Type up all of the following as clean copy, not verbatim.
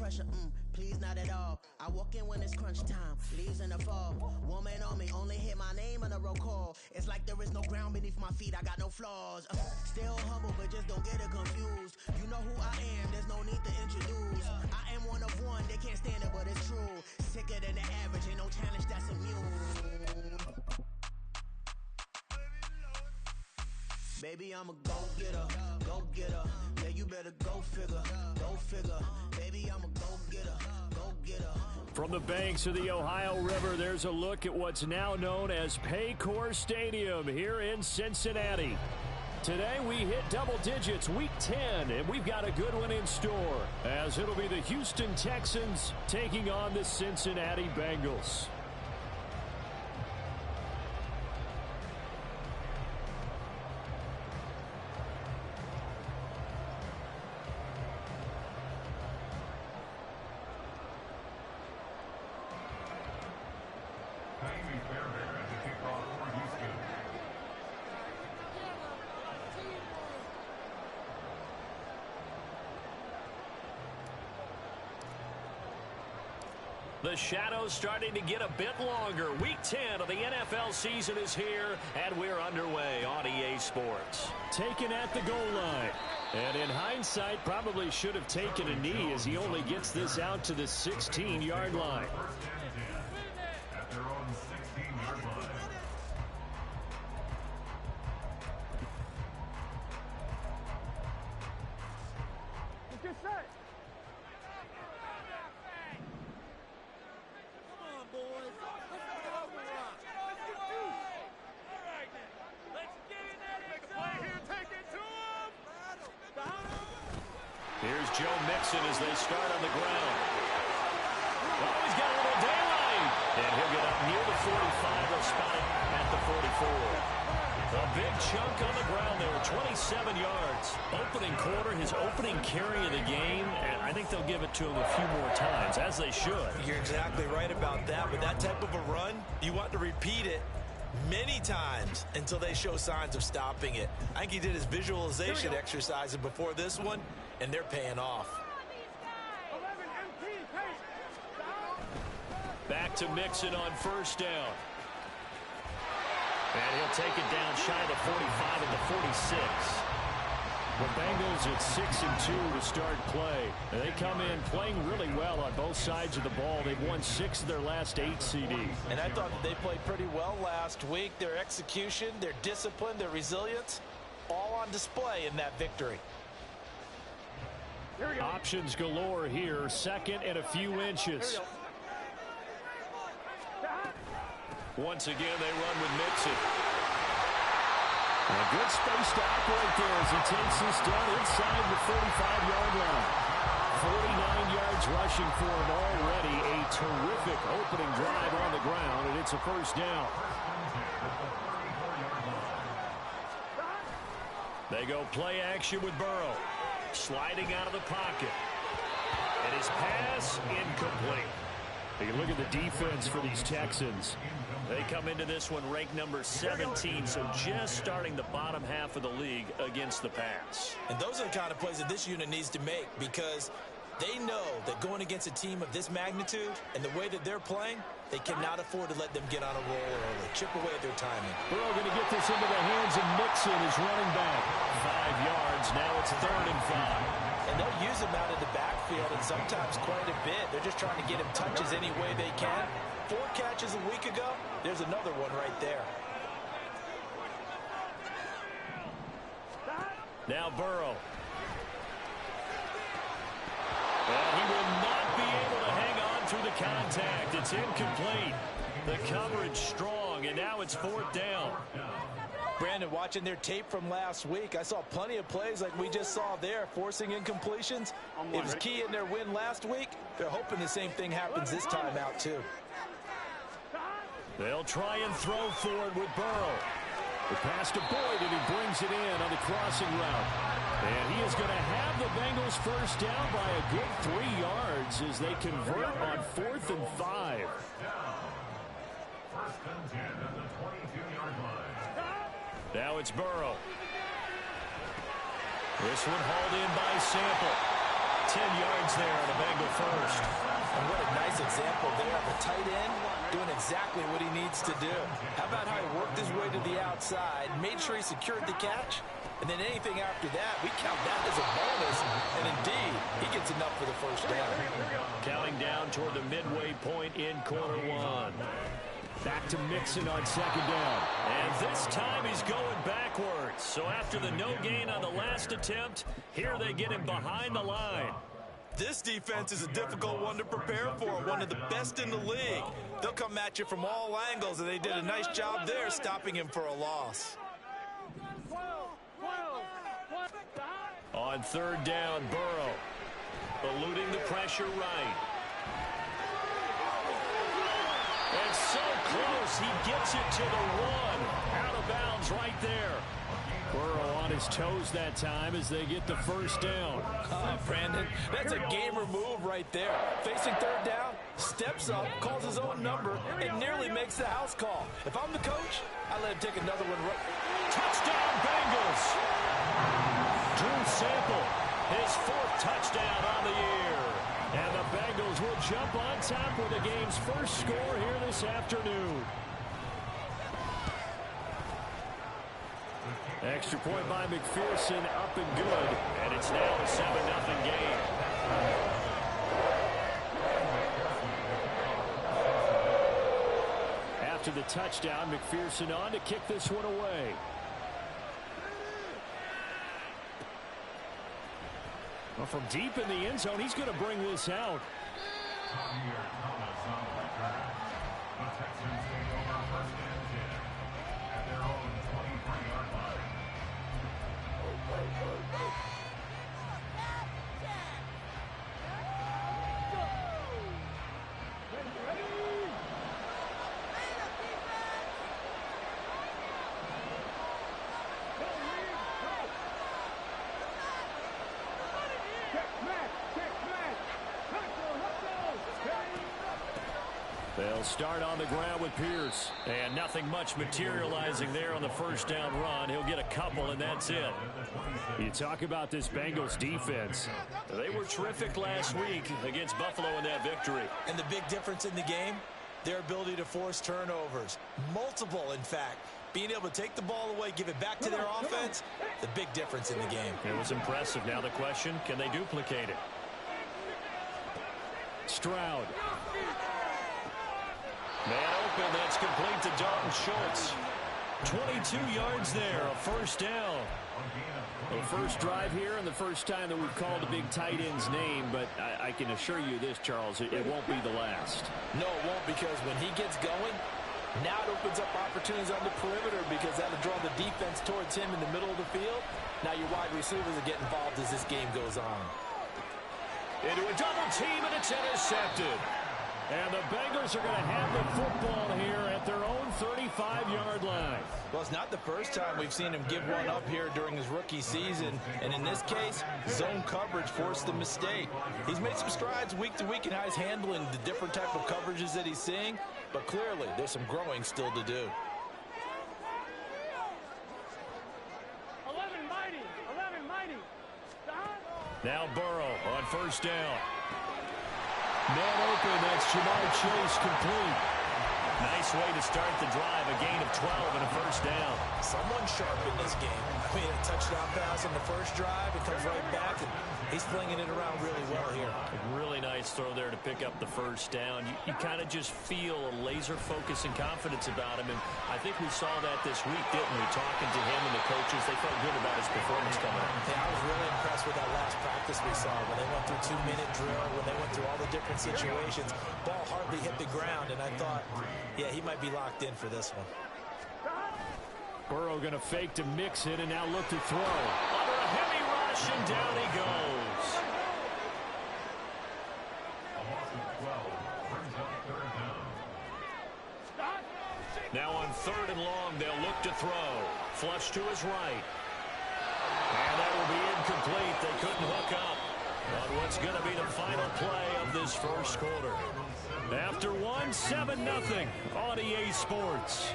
pressure, please not at all. I walk in when it's crunch time, leaves in the fall. Woman on me, only hit my name on the roll call. It's like there is no ground beneath my feet, I got no flaws. Still humble, but just don't get it confused. You know who I am, there's no need to introduce. I am one of one, they can't stand it, but it's true. Sicker than the average, ain't no challenge that's immune. Baby, I'm a go-getter, go-getter. Yeah, you better go figure, go figure. Baby, I'm a go-getter, go-getter. From the banks of the Ohio River, there's a look at what's now known as Paycor Stadium here in Cincinnati. Today we hit double digits, week 10, and we've got a good one in store, as it'll be the Houston Texans taking on the Cincinnati Bengals. The shadow's starting to get a bit longer. Week 10 of the NFL season is here, and we're underway on EA Sports. Taken at the goal line. And in hindsight, probably should have taken a knee as he only gets this out to the 16-yard line. At their own 16-yard line. Get set. Here's Joe Mixon as they start on the ground. Oh, he's got a little daylight. And he'll get up near the 45. They'll spot it at the 44. A big chunk on the ground there, 27 yards. Opening quarter, his opening carry of the game, and I think they'll give it to him a few more times, as they should. You're exactly right about that. With that type of a run, you want to repeat it many times until they show signs of stopping it. I think he did his visualization exercises before this one, and they're paying off. Back to Mixon on first down. And he'll take it down shy of the 45 and the 46. The Bengals at 6-2 to start play. They come in playing really well on both sides of the ball. They've won 6 of their last 8 CDs. And I thought that they played pretty well last week. Their execution, their discipline, their resilience, all on display in that victory. Options galore here. Second and a few inches. Once again, they run with Mixon. And a good space to operate there as he takes this down inside the 45-yard line. 49 yards rushing for him already. A terrific opening drive on the ground, and it's a first down. They go play action with Burrow. Sliding out of the pocket. And his pass incomplete. You look at the defense for these Texans. They come into this one ranked number 17, so just starting the bottom half of the league against the pass. And those are the kind of plays that this unit needs to make, because they know that going against a team of this magnitude and the way that they're playing, they cannot afford to let them get on a roll early. Chip away at their timing. Burrow going to get this into the hands of Mixon, his running back. 5 yards. Now it's 3rd and 5. And they'll use him out of the backfield, and sometimes quite a bit. They're just trying to get him touches any way they can. 4 catches a week ago. There's another one right there. Now Burrow. And he will not be able to hang on through the contact. It's incomplete. The coverage strong, and now it's 4th down. Brandon, watching their tape from last week, I saw plenty of plays like we just saw there, forcing incompletions. It was key in their win last week. They're hoping the same thing happens this time out, too. They'll try and throw for it with Burrow. The pass to Boyd, and he brings it in on the crossing route. And he is going to have the Bengals first down by a good 3 yards as they convert on 4th and 5. First and 10 at the 22-yard line. Now it's Burrow. This one hauled in by Sample. 10 yards there on a Bengal first. And what a nice example there of a tight end doing exactly what he needs to do. How about how he worked his way to the outside, made sure he secured the catch, and then anything after that, we count that as a bonus. And indeed, he gets enough for the first down. Counting down toward the midway point in quarter one. Back to Mixon on second down. And this time he's going backwards. So after the no gain on the last attempt, here they get him behind the line. This defense is a difficult one to prepare for, one of the best in the league. They'll come at you from all angles, and they did a nice job there stopping him for a loss. On third down, Burrow eluding the pressure right. And so close, he gets it to the one. Out of bounds right there. Burrow on his toes that time as they get the first down. Brandon, that's a gamer move right there. Facing third down, steps up, calls his own number, and nearly makes the house call. If I'm the coach, I let him take another one. Touchdown, Bengals! Drew Sample, his fourth touchdown on the year. And the Bengals will jump on top with the game's first score here this afternoon. Extra point by McPherson, up and good. And it's now a 7-0 game. After the touchdown, McPherson on to kick this one away. Well, from deep in the end zone, he's going to bring this out. Javier Thomas on the return. The Texans take over first and 10 at their own 23-yard line. They'll start on the ground with Pierce. And nothing much materializing there on the first down run. He'll get a couple, and that's it. You talk about this Bengals defense. They were terrific last week against Buffalo in that victory. And the big difference in the game, their ability to force turnovers. Multiple, in fact. Being able to take the ball away, give it back to their offense, the big difference in the game. It was impressive. Now the question, can they duplicate it? Stroud. Man open, that's complete to Dalton Schultz. 22 yards there, a first down. The first drive here and the first time that we've called a big tight end's name, but I can assure you this, Charles, it won't be the last. No, it won't, because when he gets going, now it opens up opportunities on the perimeter because that'll draw the defense towards him in the middle of the field. Now your wide receivers will get involved as this game goes on. Into a double team, and it's intercepted. And the Bengals are going to have the football here at their own 35-yard line. Well, it's not the first time we've seen him give one up here during his rookie season. And in this case, zone coverage forced the mistake. He's made some strides week to week in how he's handling the different type of coverages that he's seeing. But clearly, there's some growing still to do. 11 mighty. Now Burrow on first down. Man open, that's Jamar Chase complete. Nice way to start the drive, a gain of 12 and a first down. Someone sharp in this game. I mean, a touchdown pass on the first drive, it comes right back, and he's flinging it around really well here. A really nice throw there to pick up the first down. You kind of just feel a laser focus and confidence about him, and I think we saw that this week, didn't we? Talking to him and the coaches, they felt good about his performance coming up. Yeah, I was really impressed with that last practice we saw when they went through 2-minute drill, when they went through all the different situations. Ball hardly hit the ground, and I thought, yeah, he might be locked in for this one. Burrow going to fake to mix it and now look to throw. Under a heavy rush, and down he goes. A loss of 12 brings up third down. Now on third and long, they'll look to throw. Flush to his right. And that will be incomplete. They couldn't hook up on what's going to be the final play of this first quarter. After one, 7-0 on EA Sports.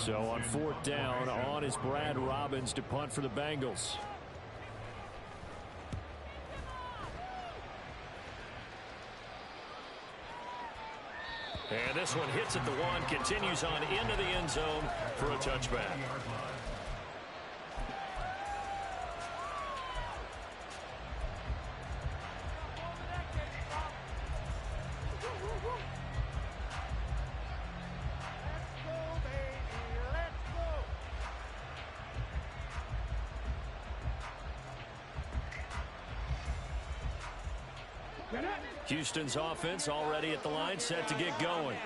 So on 4th down, on is Brad Robbins to punt for the Bengals. And this one hits at the 1, continues on into the end zone for a touchback. Houston's offense already at the line, set to get going.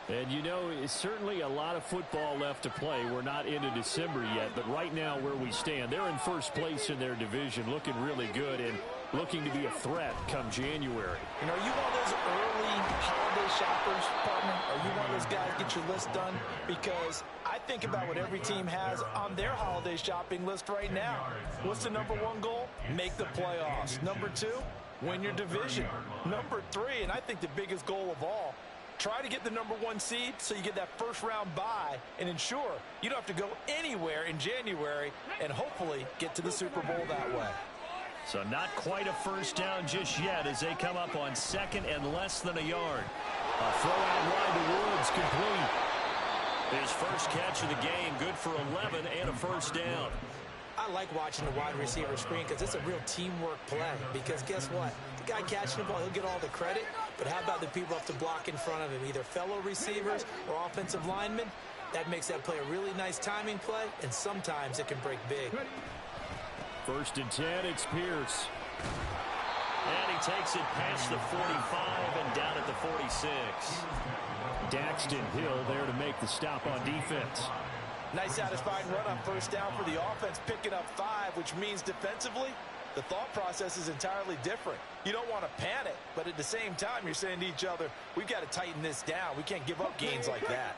And you know, it's certainly a lot of football left to play. We're not into December yet, but right now where we stand, they're in first place in their division, looking really good and looking to be a threat come January. You know, are you one of those early holiday shoppers, partner? Are you one of those guys get your list done? Because I think about what every team has on their holiday shopping list right now. What's the number 1 goal? Make the playoffs. Number 2, win your division. Number 3, and I think the biggest goal of all, try to get the number 1 seed so you get that first-round bye and ensure you don't have to go anywhere in January and hopefully get to the Super Bowl that way. So not quite a first down just yet as they come up on 2nd and less than a yard. A throw out wide to Woods, complete. His first catch of the game, good for 11 and a first down. I like watching the wide receiver screen because it's a real teamwork play. Because guess what? The guy catching the ball, he'll get all the credit. But how about the people have to block in front of him, either fellow receivers or offensive linemen? That makes that play a really nice timing play, and sometimes it can break big. 1st and 10, it's Pierce. And he takes it past the 45 and down at the 46. Daxton Hill there to make the stop on defense. Nice satisfying run on first down for the offense, picking up 5, which means defensively, the thought process is entirely different. You don't want to panic, but at the same time, you're saying to each other, we've got to tighten this down. We can't give up gains like that.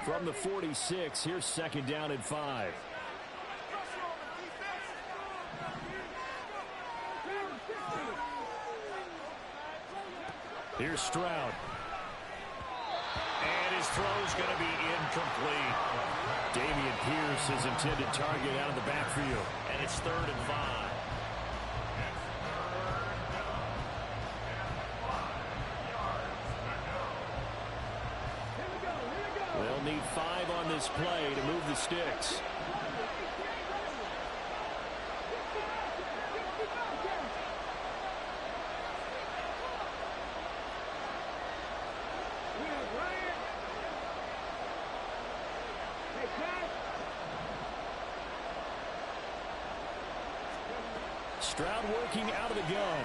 From the 46, here's 2nd down and 5. Here's Stroud. And his throw's going to be incomplete. Dameon Pierce, his intended target, out of the backfield. And it's 3rd and 5. They'll need 5 on this play to move the sticks. Stroud working out of the gun.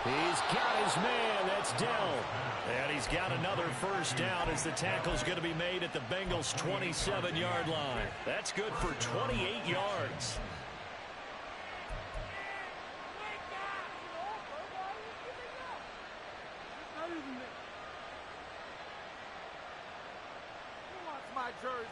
He's got his man. That's Dell. And he's got another first down as the tackle's going to be made at the Bengals' 27-yard line. That's good for 28 yards. Who wants my jersey?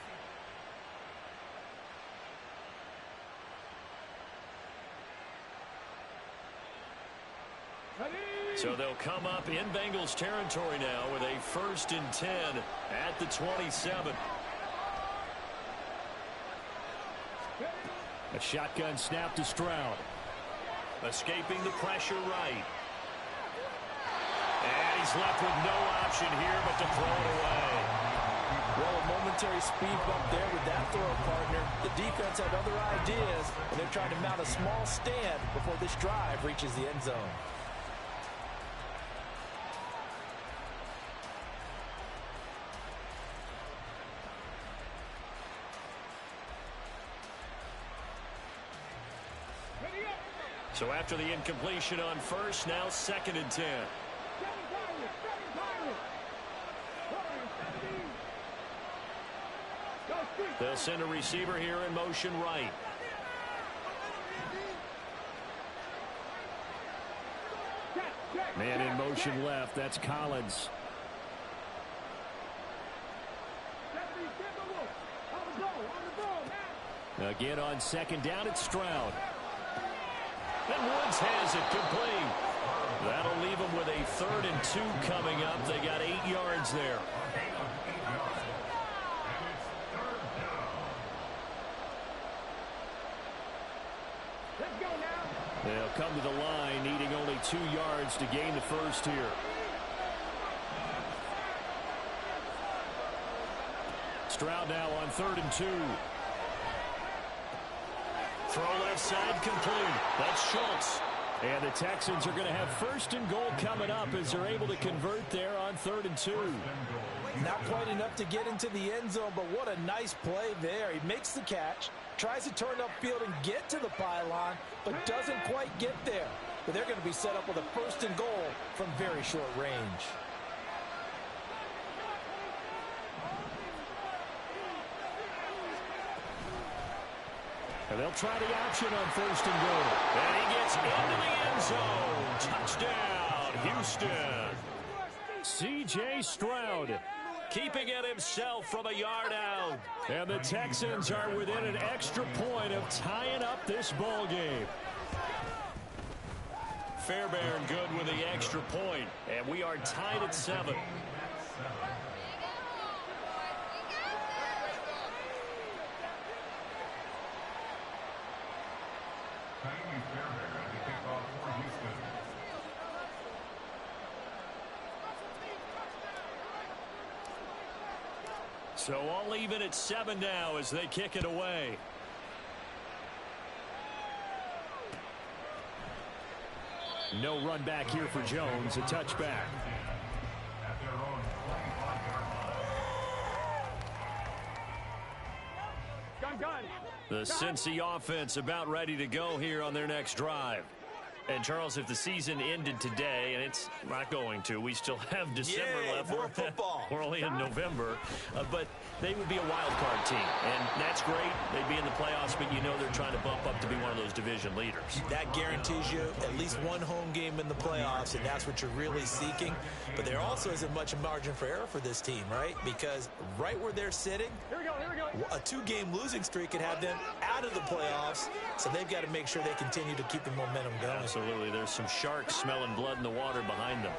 So they'll come up in Bengals territory now with a 1st and 10 at the 27. A shotgun snap to Stroud. Escaping the pressure right. And he's left with no option here but to throw it away. Well, a momentary speed bump there with that throw, partner. The defense had other ideas, and they're trying to mount a small stand before this drive reaches the end zone. So after the incompletion on first, now 2nd and 10. They'll send a receiver here in motion right. Man in motion left. That's Collins. Again on 2nd down, it's Stroud. And Woods has it complete. That'll leave them with a 3rd and 2 coming up. They got 8 yards there. They'll come to the line, needing only 2 yards to gain the first here. Stroud now on 3rd and 2. Throw left side complete. That's Schultz. And the Texans are going to have 1st and goal coming up as they're able to convert there on 3rd and 2. Not quite enough to get into the end zone, but what a nice play there. He makes the catch, tries to turn upfield and get to the pylon, but doesn't quite get there. But they're going to be set up with a 1st and goal from very short range. And they'll try the option on 1st and goal. And he gets into the end zone. Touchdown, Houston. C.J. Stroud keeping it himself from a yard out. And the Texans are within an extra point of tying up this ball game. Fairbairn good with the extra point. And we are tied at 7. So all even at 7 now as they kick it away. No run back here for Jones. A touchback. The Cincy offense about ready to go here on their next drive. And, Charles, if the season ended today, and it's not going to, we still have December left. More football. We're only in November. But they would be a wild card team. And that's great. They'd be in the playoffs, but you know they're trying to bump up to be one of those division leaders. That guarantees you at least one home game in the playoffs, and that's what you're really seeking. But there also isn't much margin for error for this team, right? Because right where they're sitting, a 2-game losing streak could have them out of the playoffs. So they've got to make sure they continue to keep the momentum going. Absolutely. There's some sharks smelling blood in the water behind them.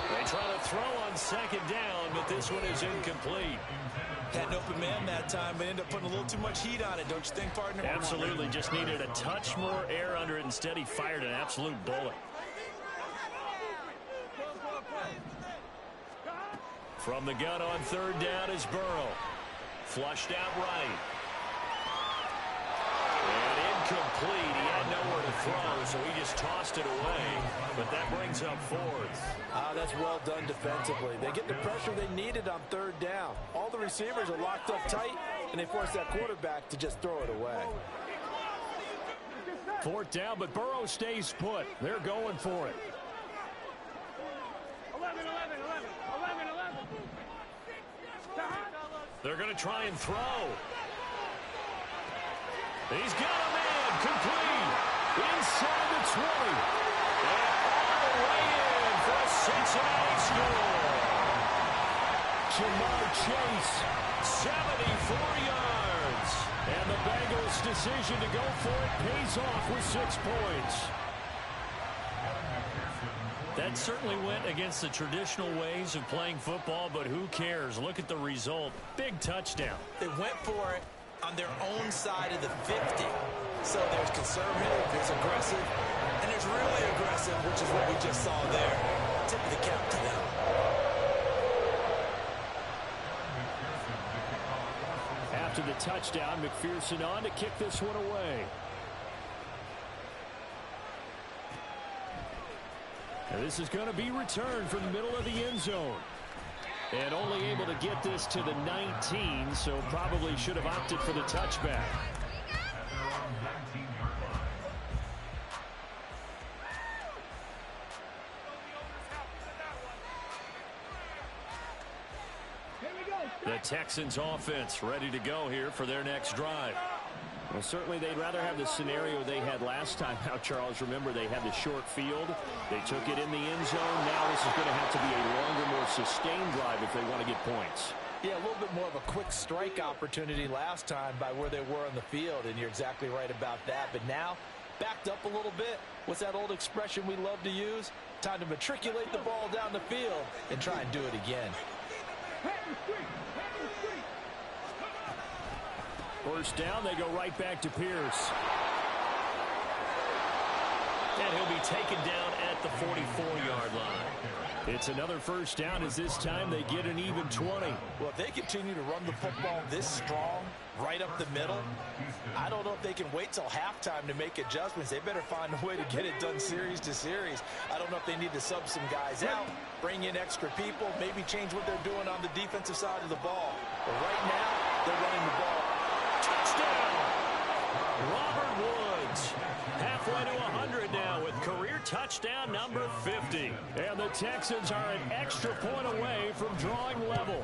They try to throw on 2nd down, but this one is incomplete. Had an open man that time, but ended up putting a little too much heat on it, don't you think, partner? Absolutely. Just needed a touch more air under it. Instead, he fired an absolute bullet. From the gun on 3rd down is Burrow. Flushed out right. And incomplete. He had nowhere to throw, so he just tossed it away. But that brings up 4th. That's well done defensively. They get the pressure they needed on 3rd down. All the receivers are locked up tight, and they force that quarterback to just throw it away. 4th down, but Burrow stays put. They're going for it. 11. They're going to try and throw. He's got a man complete inside the 20. And all the way in for a Cincinnati score. Jamar Chase, 74 yards. And the Bengals' decision to go for it pays off with 6 points. That certainly went against the traditional ways of playing football, but who cares? Look at the result. Big touchdown. They went for it on their own side of the 50. So there's conservative, there's aggressive, and there's really aggressive, which is what we just saw there. Tip of the cap to them. After the touchdown, McPherson on to kick this one away. And this is going to be returned from the middle of the end zone. And only able to get this to the 19, so probably should have opted for the touchback. The Texans offense ready to go here for their next drive. Well, certainly they'd rather have the scenario they had last time out, Charles. Remember, they had the short field. They took it in the end zone. Now this is going to have to be a longer, more sustained drive if they want to get points. Yeah, a little bit more of a quick strike opportunity last time by where they were on the field, and you're exactly right about that. But now, backed up a little bit. What's that old expression we love to use? Time to matriculate the ball down the field and try and do it again. First down, they go right back to Pierce. And he'll be taken down at the 44-yard line. It's another first down as this time they get an even 20. Well, if they continue to run the football this strong, right up the middle, I don't know if they can wait till halftime to make adjustments. They better find a way to get it done series to series. I don't know if they need to sub some guys out, bring in extra people, maybe change what they're doing on the defensive side of the ball. But right now, they're running the ball. Touchdown! Robert Woods. Halfway to 100 now with career touchdown number 50. And the Texans are an extra point away from drawing level.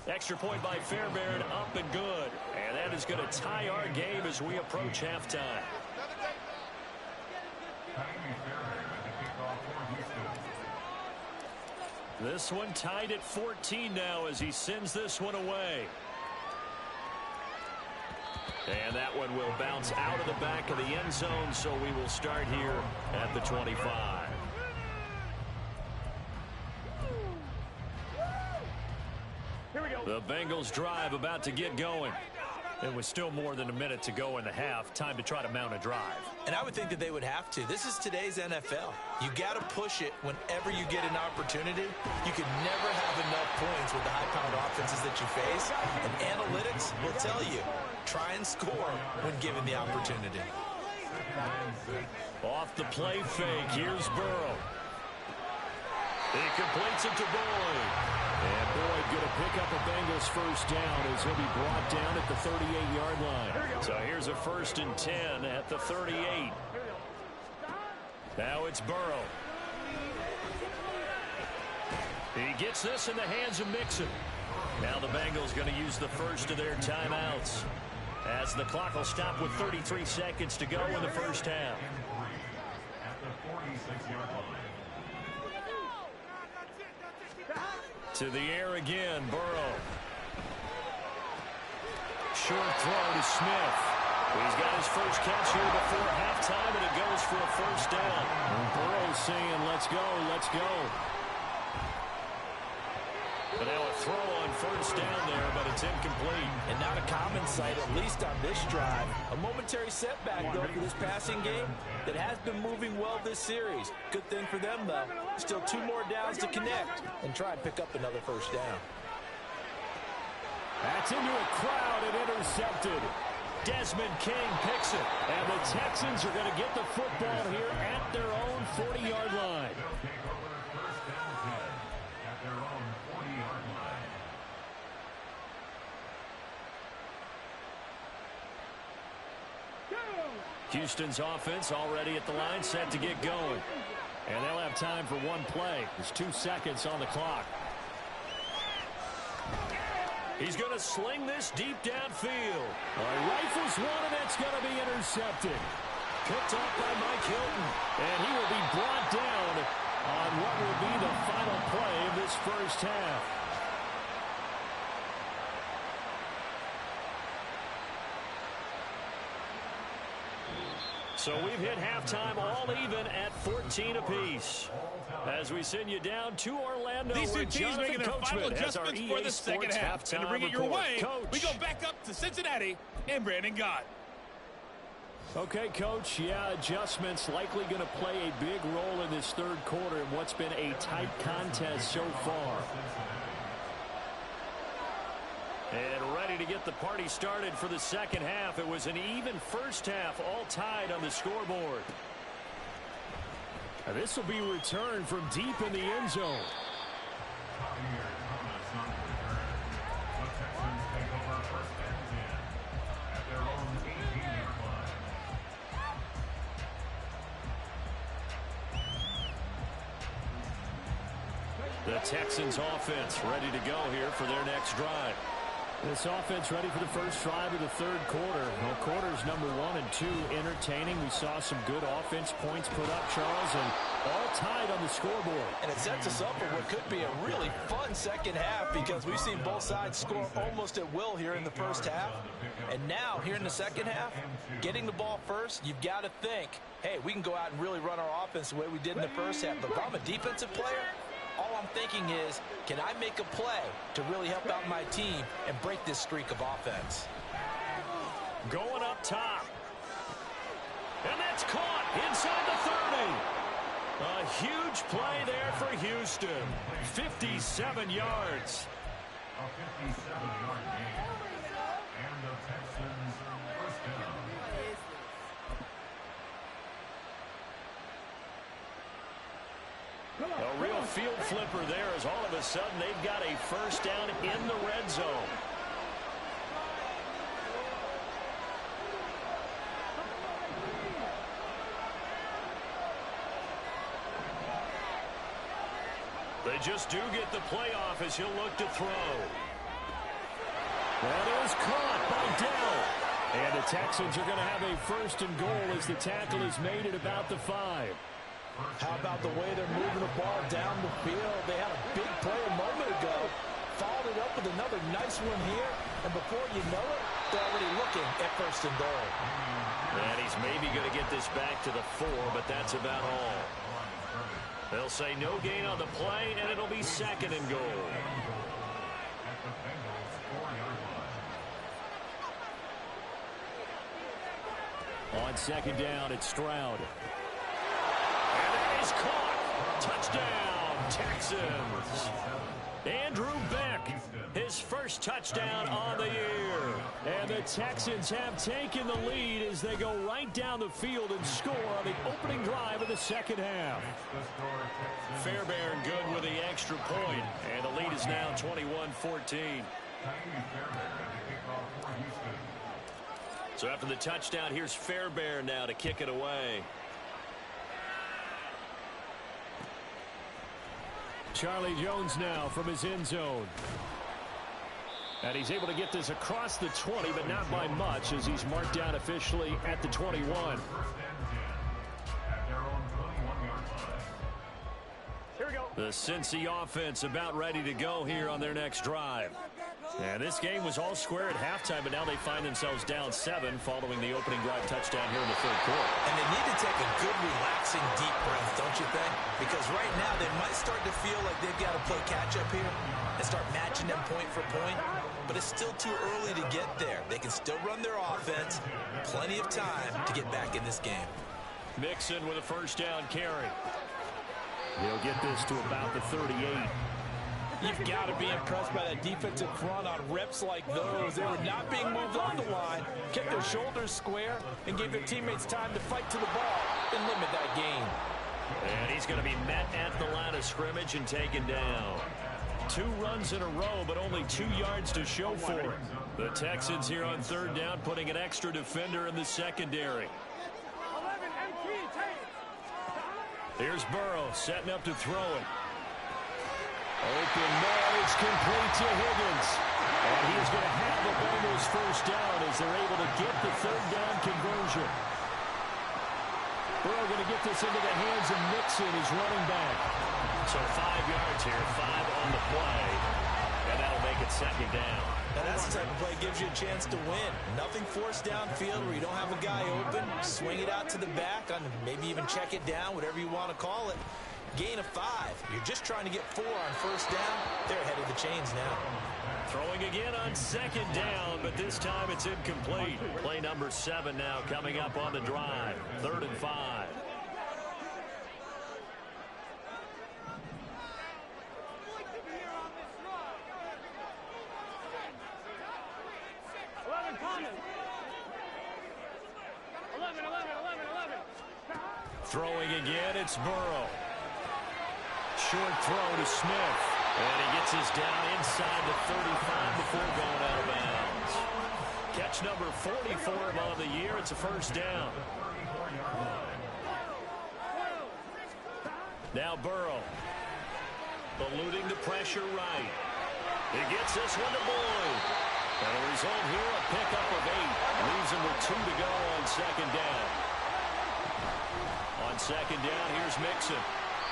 Extra point by Fairbairn, up and good. And that is going to tie our game as we approach halftime. This one tied at 14 now as he sends this one away. And that one will bounce out of the back of the end zone, so we will start here at the 25. Here we go. The Bengals drive about to get going. It was still more than a minute to go in the half. Time to try to mount a drive. And I would think that they would have to. This is today's NFL. You got to push it whenever you get an opportunity. You can never have enough points with the high-powered offenses that you face. And analytics will tell you, try and score when given the opportunity. Off the play fake, here's Burrow. He completes it to Boyd. And Boyd going to pick up a Bengals first down as he'll be brought down at the 38-yard line. So here's a 1st and 10 at the 38. Now it's Burrow. He gets this in the hands of Mixon. Now the Bengals going to use the first of their timeouts as the clock will stop with 33 seconds to go in the first half. At the 46-yard line. To the air again, Burrow. Short throw to Smith. He's got his first catch here before halftime, and it goes for a first down. And Burrow saying, let's go, let's go. But now a throw on first down there, but it's incomplete. And not a common sight, at least on this drive. A momentary setback, though, for this passing game that has been moving well this series. Good thing for them, though. Still 2 more downs to connect and try and pick up another first down. That's into a crowd and intercepted. Desmond King picks it. And the Texans are going to get the football here at their own 40-yard line. Houston's offense already at the line, set to get going. And they'll have time for one play. There's 2 seconds on the clock. He's going to sling this deep downfield. Rifles one, and it's going to be intercepted. Picked off by Mike Hilton. And he will be brought down on what will be the final play of this first half. So we've hit halftime all even at 14 apiece. As we send you down to Orlando, these two teams making their final adjustments for the second half. And to bring it your way, Coach. We go back up to Cincinnati and Brandon Gott. Okay, Coach. Yeah, adjustments likely going to play a big role in this third quarter in what's been a tight contest so far. And ready to get the party started for the second half. It was an even first half, all tied on the scoreboard. Now this will be returned from deep in the end zone. The Texans offense ready to go here for their next drive. This offense ready for the first drive of the third quarter. Well, quarters number 1 and 2 entertaining. We saw some good offense points put up, Charles, and all tied on the scoreboard. And it sets us up for what could be a really fun second half because we've seen both sides score almost at will here in the first half. And now, here in the second half, getting the ball first, you've got to think, hey, we can go out and really run our offense the way we did in the first half. But if I'm a defensive player, All I'm thinking is, can I make a play to really help out my team and break this streak of offense? Going up top. And that's caught inside the 30. A huge play there for Houston. 57 yards. A 57-yard gain. And the Texans first down. A real field flipper there as all of a sudden they've got a first down in the red zone. They just do get the playoff as he'll look to throw. That is caught by Dell. And the Texans are going to have a first and goal as the tackle is made at about the 5. How about the way they're moving the ball down the field? They had a big play a moment ago. Followed it up with another nice one here. And before you know it, they're already looking at first and goal. And he's maybe going to get this back to the 4, but that's about all. They'll say no gain on the play, and it'll be second and goal. On second down, it's Stroud. And that is caught. Touchdown, Texans. Andrew Beck, his first touchdown on the year. And the Texans have taken the lead as they go right down the field and score on the opening drive of the second half. Fairbairn good with the extra point, and the lead is now 21-14. So after the touchdown, here's Fairbairn now to kick it away. Charlie Jones now from his end zone. And he's able to get this across the 20, but not by much as he's marked down officially at the 21. Here we go. The Cincy offense about ready to go here on their next drive. And this game was all square at halftime, but now they find themselves down 7 following the opening drive touchdown here in the third quarter. And they need to take a good, relaxing, deep breath, don't you think? Because right now they might start to feel like they've got to play catch-up here and start matching them point for point. But it's still too early to get there. They can still run their offense. Plenty of time to get back in this game. Mixon with a first down carry. He'll get this to about the 38. You've got to be impressed by that defensive front on reps like those. They were not being moved off the line, kept their shoulders square, and gave their teammates time to fight to the ball and limit that gain. And he's going to be met at the line of scrimmage and taken down. 2 runs in a row, but only 2 yards to show for it. The Texans here on third down putting an extra defender in the secondary. Here's Burrow setting up to throw it. Open man, it's complete to Higgins. And he's going to have the Bengals first down as they're able to get the third down conversion. Burrow going to get this into the hands of Mixon, his running back. So 5 yards here, 5 on the play. And that'll make it second down. And that's the type of play that gives you a chance to win. Nothing forced downfield where you don't have a guy open. Swing it out to the back, on maybe even check it down, whatever you want to call it. Gain of 5. You're just trying to get 4 on first down. They're ahead of the chains now. Throwing again on second down, but this time it's incomplete. Play number 7 now coming up on the drive. 3rd and 5. Throwing again, it's Burrow. Short throw to Smith. And he gets us down inside the 35 before going out of bounds. Catch number 44 of the year. It's a first down. Now Burrow. Eluding the pressure right. He gets this one to Boyd. And the result here, a pickup of 8. Leaves him with 2 to go on second down. On second down, here's Mixon.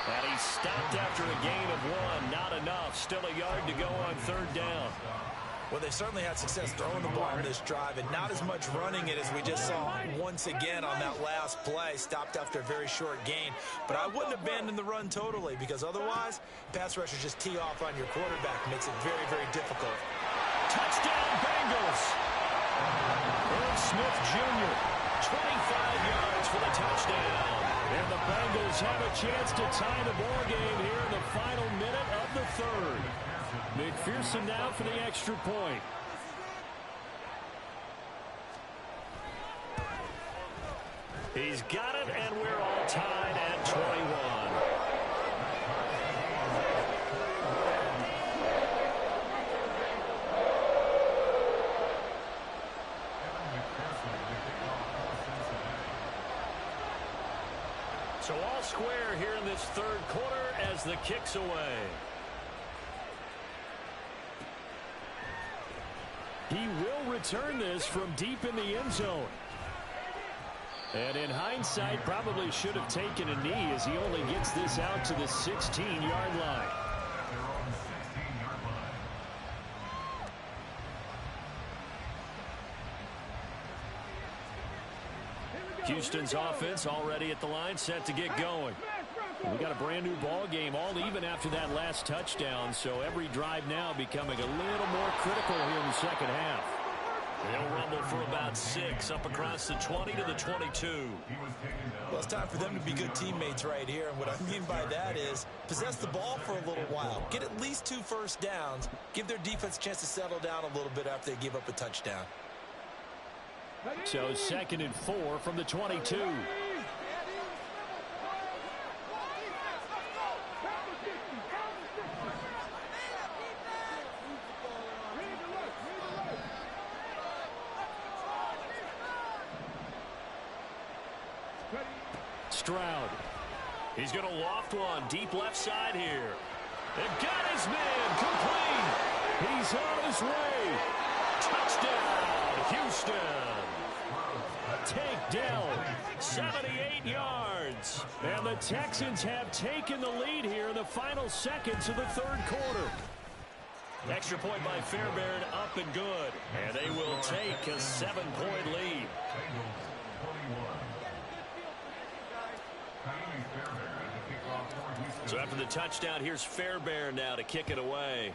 And he's stopped after a gain of 1. Not enough. Still a yard to go on third down. Well, they certainly had success throwing the ball on this drive and not as much running it as we just saw once again on that last play. Stopped after a very short gain. But I wouldn't abandon the run totally because otherwise, pass rushers just tee off on your quarterback. Makes it very, very difficult. Touchdown, Bengals. Irv Smith Jr., 25 yards for the touchdown. And the Bengals have a chance to tie the ball game here in the final minute of the third. McPherson now for the extra point. He's got it, and we're all tied at 21. So all square here in this third quarter as the kick's away. He will return this from deep in the end zone. And in hindsight, probably should have taken a knee as he only gets this out to the 16-yard line. Houston's offense already at the line, set to get going. We got a brand new ball game, all even after that last touchdown, so every drive now becoming a little more critical here in the second half. They'll rumble for about 6 up across the 20 to the 22. Well, it's time for them to be good teammates right here, and what I mean by that is possess the ball for a little while, get at least 2 first downs, give their defense a chance to settle down a little bit after they give up a touchdown. So 2nd and 4 from the 22. Stroud. He's going to loft one deep left side here. They've got his man complete. He's on his way. Touchdown, Houston. Takedown, 78 yards. And the Texans have taken the lead here in the final seconds of the third quarter. Extra point by Fairbairn, up and good. And they will take a 7-point lead. So after the touchdown, here's Fairbairn now to kick it away.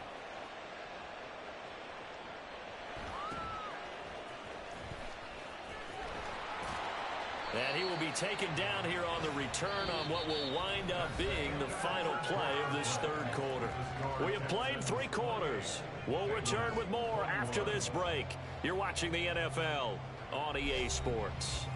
And he will be taken down here on the return on what will wind up being the final play of this third quarter. We have played 3 quarters. We'll return with more after this break. You're watching the NFL on EA Sports.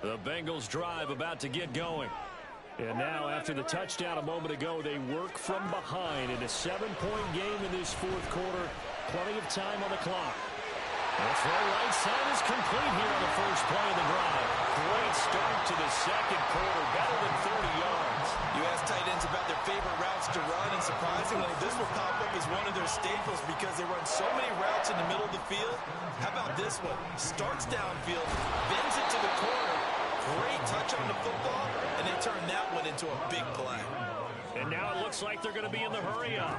The Bengals drive about to get going. And now after the touchdown a moment ago, they work from behind in a 7-point game in this fourth quarter. Plenty of time on the clock. The throw right side is complete here on the first play of the drive. Great start to the second quarter, better than 30 yards. You ask tight ends about their favorite routes to run, and surprisingly, this will pop up as one of their staples because they run so many routes in the middle of the field. How about this one? Starts downfield, bends it to the corner. Great touch on the football, and they turn that one into a big play. And now it looks like they're going to be in the hurry-up.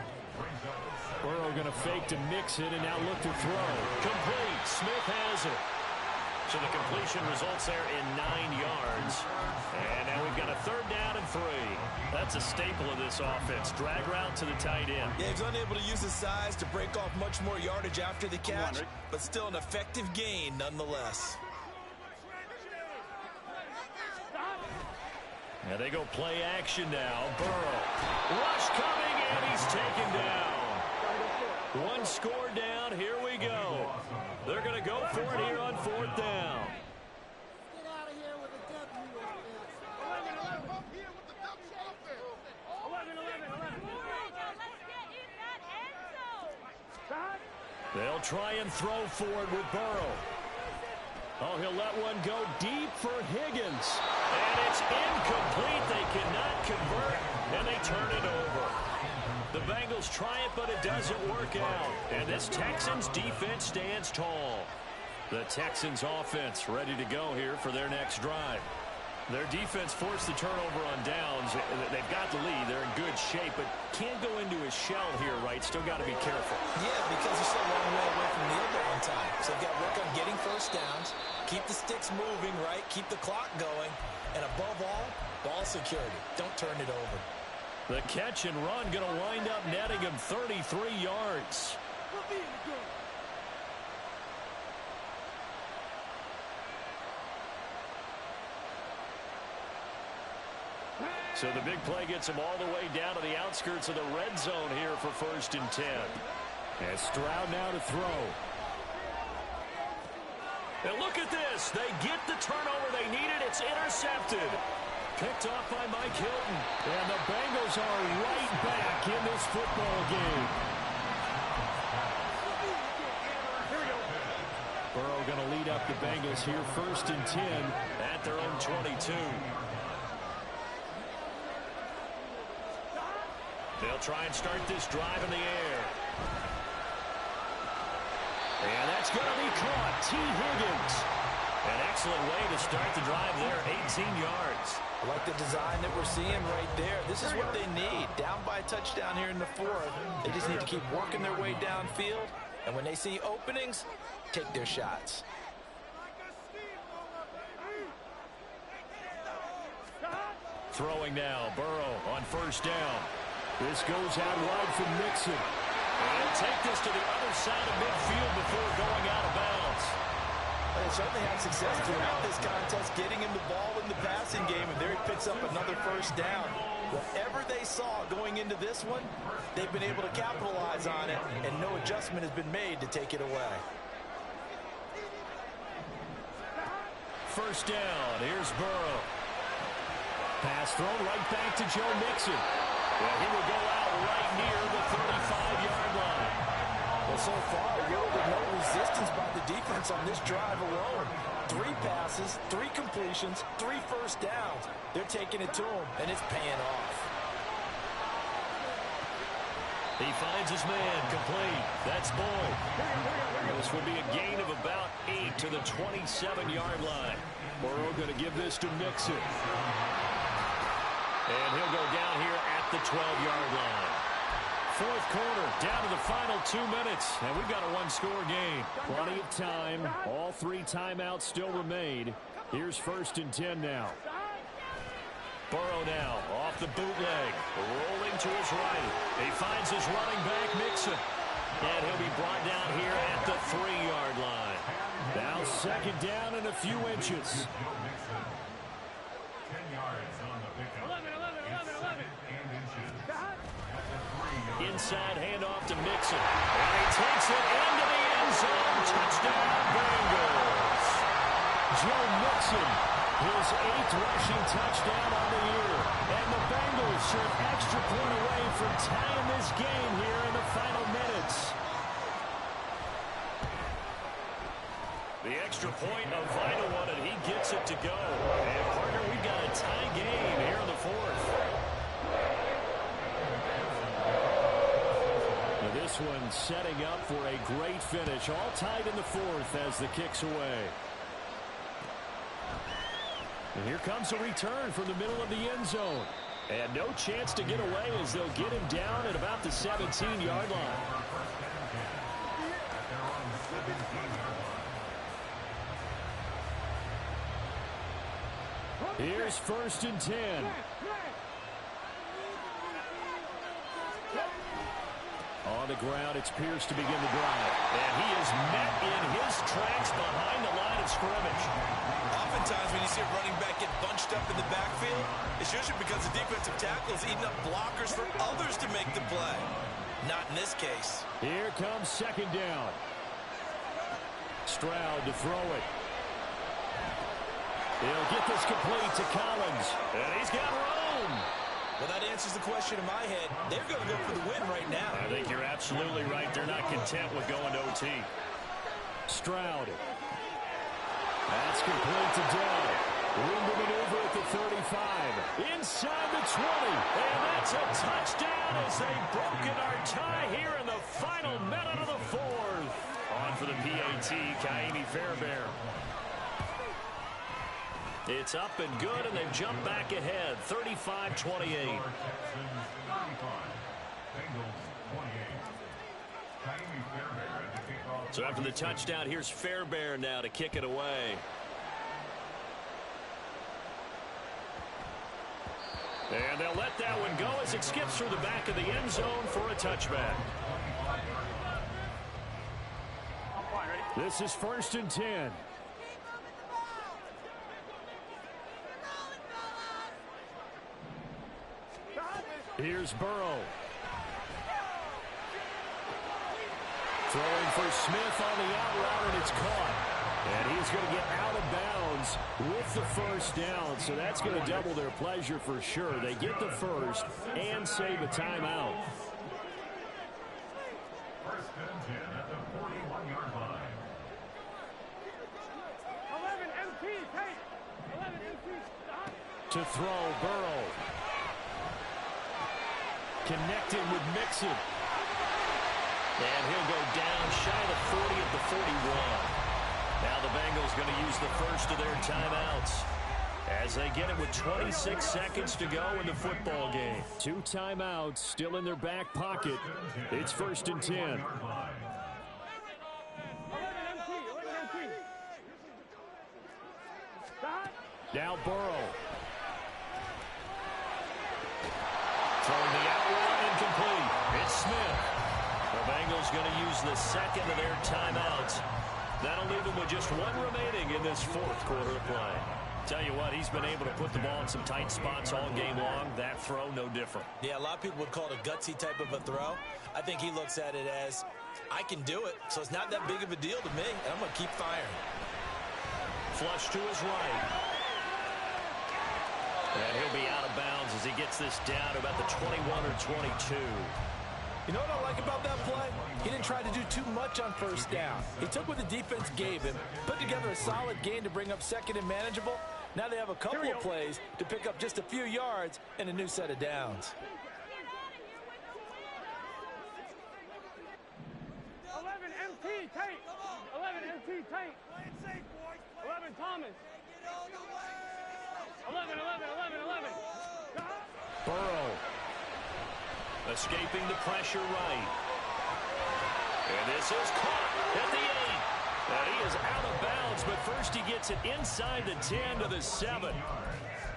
Burrow going to fake to mix it and now look to throw. Complete. Smith has it. So the completion results there in 9 yards. And now we've got a 3rd down and 3. That's a staple of this offense. Drag route to the tight end. Yeah, he's unable to use his size to break off much more yardage after the catch, but still an effective gain nonetheless. Now they go play action now. Burrow. Rush coming, and he's taken down. 1 score down. Here we go. They're going to go for it here on 4th down. Get out of here with a W on this. 11 here with the W offense. 11. They'll try and throw forward with Burrow. Oh, he'll let one go deep for Higgins. And it's incomplete. They cannot convert, and they turn it over. The Bengals try it, but it doesn't work out. And this Texans defense stands tall. The Texans offense ready to go here for their next drive. Their defense forced the turnover on downs. They've got the lead. They're in good shape, but can't go into a shell here, right? Still got to be careful. Yeah, because they're so long way away from kneel down time. So they've got to work on getting first downs, keep the sticks moving, right? Keep the clock going. And above all, ball security. Don't turn it over. The catch and run going to wind up netting him 33 yards. So the big play gets him all the way down to the outskirts of the red zone here for 1st and 10. And Stroud now to throw. And look at this. They get the turnover they needed. It's intercepted. Picked off by Mike Hilton. And the Bengals are right back in this football game. Burrow going to lead up the Bengals here 1st and 10 at their own 22. They'll try and start this drive in the air. And that's going to be caught. T. Higgins. An excellent way to start the drive there, 18 yards. I like the design that we're seeing right there. This is what they need. Down by a touchdown here in the 4th. They just need to keep working their way downfield. And when they see openings, take their shots. Throwing now, Burrow on 1st down. This goes out wide from Mixon. And take this to the other side of midfield before going out of bounds. They certainly had success throughout this contest, getting him the ball in the passing game, and there he picks up another 1st down. Whatever they saw going into this one, they've been able to capitalize on it, and no adjustment has been made to take it away. 1st down, here's Burrow. Pass thrown right back to Joe Mixon. Well, he will go out right near the 35-yard line. Well, so far, with no resistance by the defense on this drive alone. 3 passes, 3 completions, 3 1st downs. They're taking it to him, and it's paying off. He finds his man, complete. That's Boyd. This would be a gain of about 8 to the 27-yard line. Burrow going to give this to Mixon. And he'll go down here at the 12-yard line. 4th quarter, down to the final 2 minutes, and we've got a 1-score game. Plenty of time. All 3 timeouts still remain. Here's 1st and 10 now. Burrow now off the bootleg, rolling to his right. He finds his running back, Mixon. And he'll be brought down here at the 3-yard line. Now 2nd down and a few inches. 10 yards on the pickup. 11 inches. Inside handoff to Mixon. And he takes it into the end zone. Touchdown, Bengals. Joe Mixon, his 8th rushing touchdown on the year. And the Bengals are an extra point away from tying this game here in the final minutes. The extra point, a vital one, and he gets it to go. And, partner, we've got a tie game here in the 4th. Now this one setting up for a great finish. All tied in the 4th as the kick's away. And here comes a return from the middle of the end zone. And no chance to get away as they'll get him down at about the 17-yard line. Here's 1st and 10. On the ground, it's Pierce to begin the drive. And he is met in his tracks behind the line of scrimmage. Oftentimes when you see a running back get bunched up in the backfield, it's usually because the defensive tackle is eating up blockers for others to make the play. Not in this case. Here comes 2nd down. Stroud to throw it. He'll get this complete to Collins. And he's got room. Well, that answers the question in my head. They're going to go for the win right now. I think you're absolutely right. They're not content with going to OT. Stroud. That's complete to Dell. Room to maneuver at the 35. Inside the 20. And that's It's a touchdown as they've broken our tie here in the final minute of the fourth. On for the PAT, Ka'imi Fairbairn. It's up and good, and they've jumped back ahead, 35-28. So after the touchdown, here's Fairbairn now to kick it away. And they'll let that one go as it skips through the back of the end zone for a touchback. This is 1st and 10. Here's Burrow. Throwing for Smith on the out route, and it's caught. And he's going to get out of bounds with the first down, so that's going to double their pleasure for sure. They get the first and save a timeout. 1st and 10 at the 41-yard line. 11 MT, take. 11 MT, stop. To throw, Burrow. Connecting with Mixon. And he'll go down shy of the 40 at the 41. Now the Bengals going to use the first of their timeouts as they get it with 26 seconds to go in the football game. 2 timeouts still in their back pocket. It's 1st and 10. 11 MT, 11 MT. Stop. Now Burrow. Throwing the out route, incomplete. It's Smith. The Bengals going to use the second of their timeouts. That'll leave them with just one remaining in this fourth quarter of play. Tell you what, he's been able to put the ball in some tight spots all game long. That throw, no different. Yeah, a lot of people would call it a gutsy type of a throw. I think he looks at it as, I can do it, so it's not that big of a deal to me, and I'm going to keep firing. Flush to his right. And he'll be out of bounds as he gets this down to about the 21 or 22. You know what I like about that play? He didn't try to do too much on first down. He took what the defense gave him, put together a solid gain to bring up second and manageable. Now they have a couple of plays to pick up just a few yards and a new set of downs. 11 MT, take. 11 MT, take. 11 Thomas. 11. Stop. Burrow. Escaping the pressure right. And this is caught at the 8. And he is out of bounds, but first he gets it inside the 10 to the 7.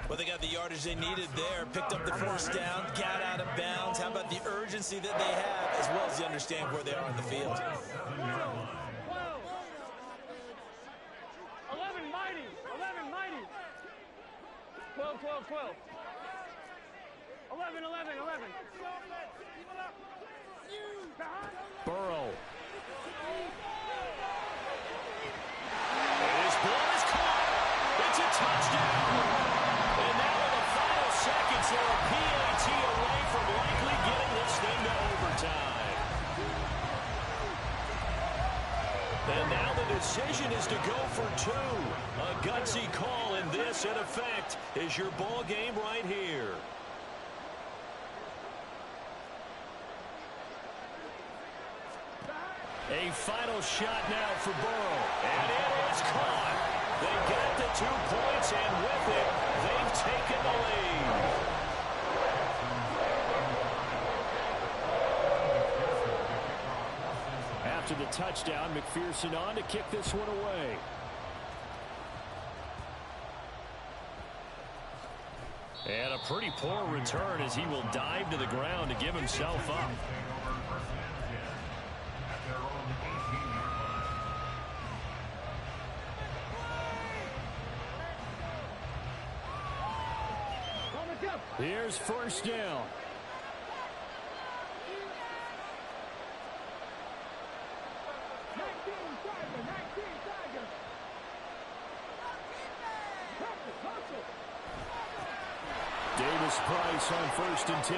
Well, they got the yardage they needed there, picked up the first down, got out of bounds. How about the urgency that they have, as well as they understand where they are on the field. 11 mighty. 11 mighty. 12. 11. Burrow. And his ball is caught. It's a touchdown. And now in the final seconds, they're a PAT away from likely getting this thing to overtime. And now the decision is to go for 2. A gutsy call, and this, in effect, is your ball game right here. A final shot now for Burrow. And it is caught. They got the 2 points, and with it, they've taken the lead. After the touchdown, McPherson on to kick this one away. And a pretty poor return as he will dive to the ground to give himself up. Here's first down. Davis Price on 1st and 10.